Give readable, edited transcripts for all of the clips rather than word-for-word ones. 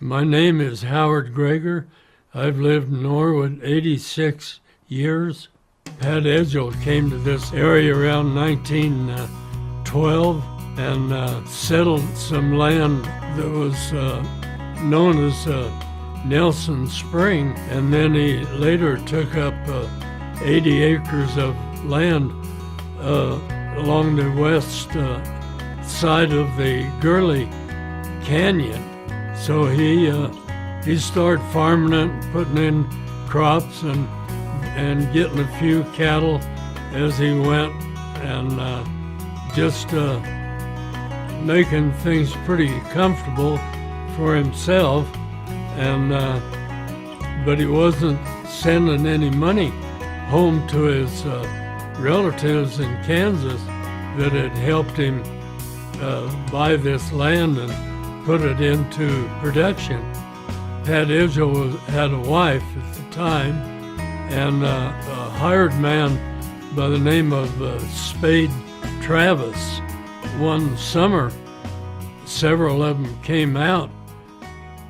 My name is Howard Greger. I've lived in Norwood 86 years. Pat Edgell came to this area around 1912 and settled some land that was known as Nelson Spring, and then he later took up 80 acres of land along the west side of the Gurley Canyon. So he started farming it, putting in crops and getting a few cattle as he went, and just making things pretty comfortable for himself. And but he wasn't sending any money home to his relatives in Kansas that had helped him buy this land and put it into production. Pat Edgell had a wife at the time, and a hired man by the name of Spade Travis. One summer, several of them came out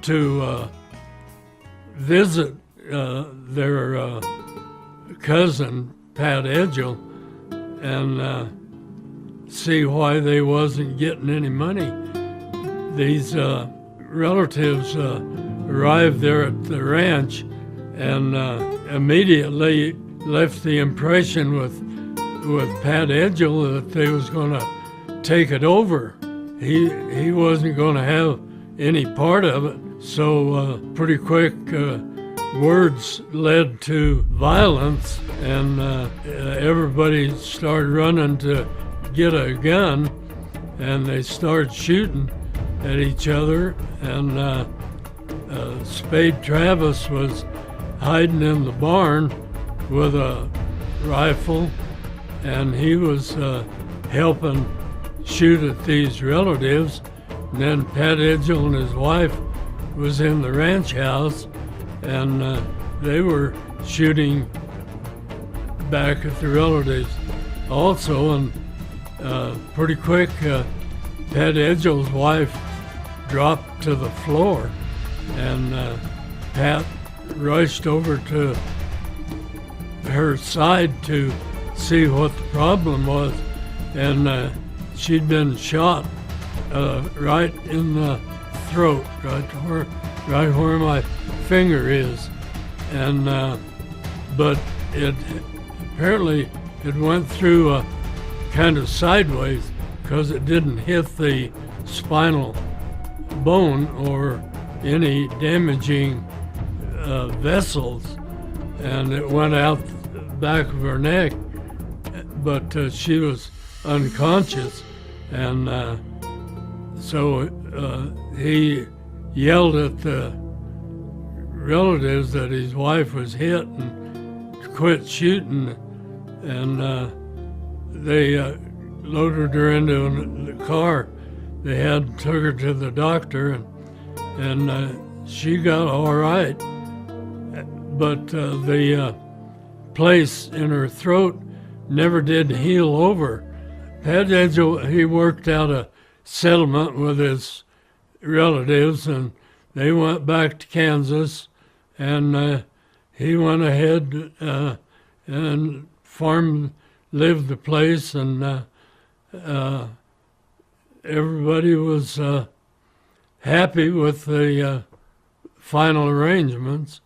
to visit their cousin, Pat Edgell, and see why they wasn't getting any money. These relatives arrived there at the ranch and immediately left the impression with Pat Edgell that they was going to take it over. He wasn't going to have any part of it. So pretty quick, words led to violence, and everybody started running to get a gun, and they started shooting at each other, and Spade Travis was hiding in the barn with a rifle, and he was helping shoot at these relatives. And then Pat Edgell and his wife was in the ranch house, and they were shooting back at the relatives also. And pretty quick, Pat Edgell's wife dropped to the floor, and Pat rushed over to her side to see what the problem was, and she'd been shot right in the throat, right where my finger is, and but it apparently it went through kind of sideways because it didn't hit the spinal bone or any damaging vessels, and it went out the back of her neck, but she was unconscious, and so he yelled at the relatives that his wife was hit and quit shooting, and they loaded her into the car. They took her to the doctor, and she got all right, but the place in her throat never did heal over. Pat Edgell, he worked out a settlement with his relatives, and they went back to Kansas, and he went ahead and lived the place, and everybody was happy with the final arrangements.